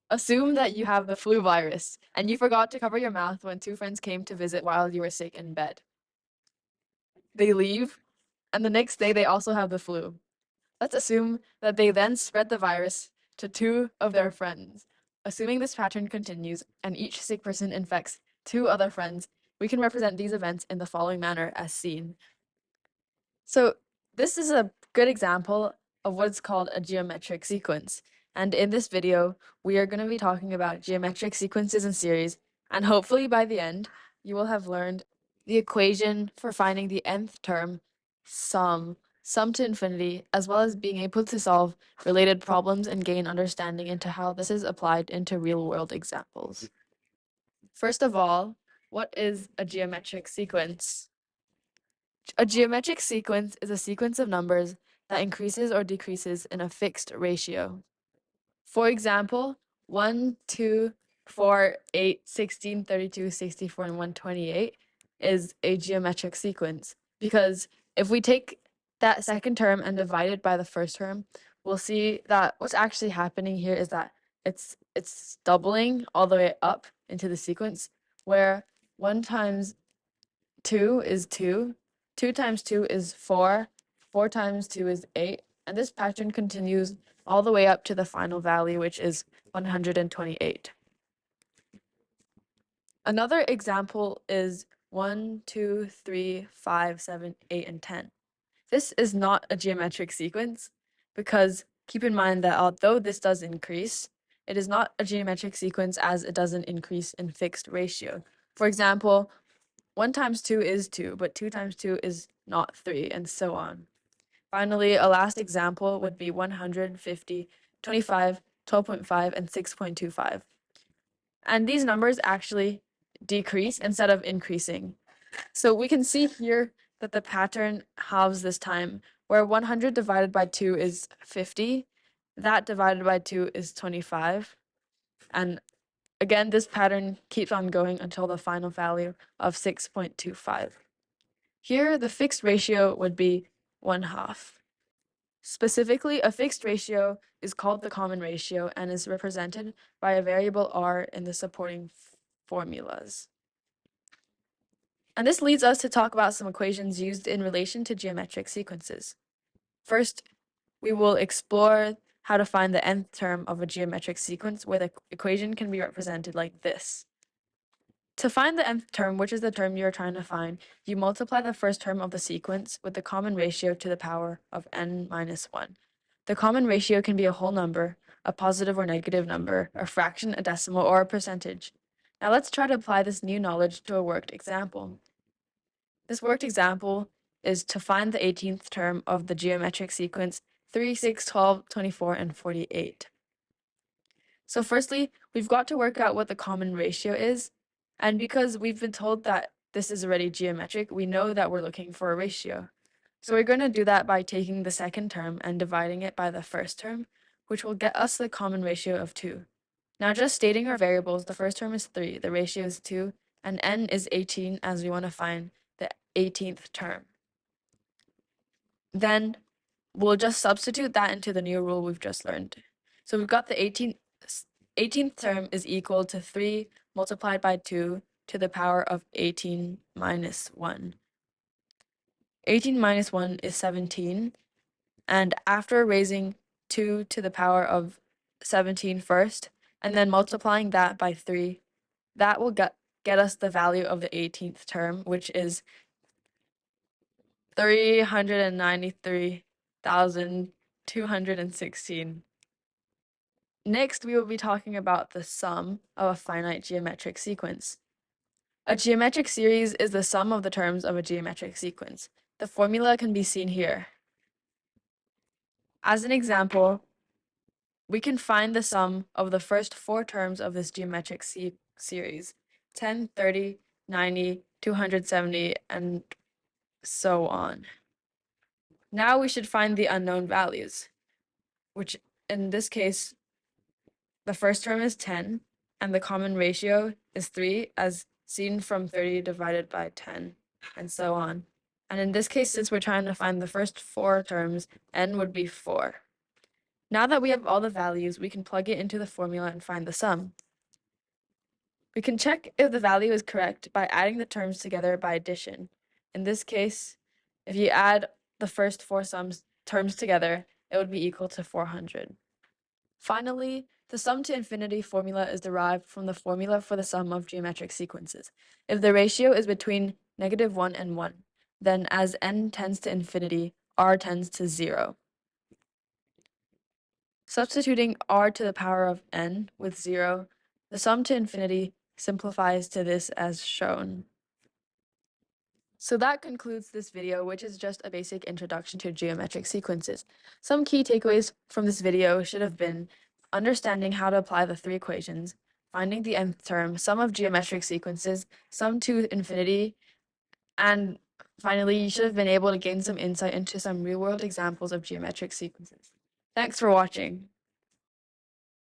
Assume that you have the flu virus and you forgot to cover your mouth when two friends came to visit while you were sick in bed. They leave, and the next day they also have the flu. Let's assume that they then spread the virus to two of their friends. Assuming this pattern continues and each sick person infects two other friends, we can represent these events in the following manner as seen. So this is a good example of what's called a geometric sequence. And in this video, we are going to be talking about geometric sequences and series, and hopefully by the end, you will have learned the equation for finding the nth term, sum to infinity, as well as being able to solve related problems and gain understanding into how this is applied into real-world examples. First of all, what is a geometric sequence? A geometric sequence is a sequence of numbers that increases or decreases in a fixed ratio. For example, 1, 2, 4, 8, 16, 32, 64, and 128 is a geometric sequence because if we take that second term and divide it by the first term, we'll see that what's actually happening here is that it's doubling all the way up into the sequence where 1 times 2 is 2, 2 times 2 is 4, 4 times 2 is 8, and this pattern continues all the way up to the final value, which is 128. Another example is 1, 2, 3, 5, 7, 8, and 10. This is not a geometric sequence because keep in mind that although this does increase, it is not a geometric sequence as it doesn't increase in fixed ratio. For example, 1 times 2 is 2, but 2 times 2 is not 3, and so on. Finally, a last example would be 150, 25, 12.5, and 6.25. And these numbers actually decrease instead of increasing. So we can see here that the pattern halves this time, where 100 divided by 2 is 50, that divided by 2 is 25, and again, this pattern keeps on going until the final value of 6.25. Here, the fixed ratio would be 1/2. Specifically, a fixed ratio is called the common ratio and is represented by a variable r in the supporting formulas. And this leads us to talk about some equations used in relation to geometric sequences. First, we will explore how to find the nth term of a geometric sequence where the equation can be represented like this. To find the nth term, which is the term you are trying to find, you multiply the first term of the sequence with the common ratio to the power of n minus 1. The common ratio can be a whole number, a positive or negative number, a fraction, a decimal, or a percentage. Now let's try to apply this new knowledge to a worked example. This worked example is to find the 18th term of the geometric sequence 3, 6, 12, 24, and 48. So firstly, we've got to work out what the common ratio is, and because we've been told that this is already geometric, we know that we're looking for a ratio. So we're going to do that by taking the second term and dividing it by the first term, which will get us the common ratio of 2. Now just stating our variables, the first term is 3, the ratio is 2, and n is 18 as we want to find the 18th term. Then we'll just substitute that into the new rule we've just learned. So we've got the 18th term is equal to 3 multiplied by 2 to the power of 18 minus 1. 18 minus 1 is 17, and after raising 2 to the power of 17 first, and then multiplying that by 3, that will get us the value of the 18th term, which is 393,216. Next, we will be talking about the sum of a finite geometric sequence. A geometric series is the sum of the terms of a geometric sequence. The formula can be seen here. As an example, we can find the sum of the first 4 terms of this geometric series, 10, 30, 90, 270, and so on. Now we should find the unknown values, which in this case, the first term is 10, and the common ratio is 3, as seen from 30 divided by 10, and so on. And in this case, since we're trying to find the first 4 terms, n would be 4. Now that we have all the values, we can plug it into the formula and find the sum. We can check if the value is correct by adding the terms together by addition. In this case, if you add the first four terms together, it would be equal to 400. Finally, the sum to infinity formula is derived from the formula for the sum of geometric sequences. If the ratio is between -1 and 1, then as n tends to infinity, r tends to 0. Substituting r to the power of n with 0, the sum to infinity simplifies to this as shown. So that concludes this video, which is just a basic introduction to geometric sequences. Some key takeaways from this video should have been understanding how to apply the three equations, finding the nth term, sum of geometric sequences, sum to infinity, and finally, you should have been able to gain some insight into some real-world examples of geometric sequences. Thanks for watching.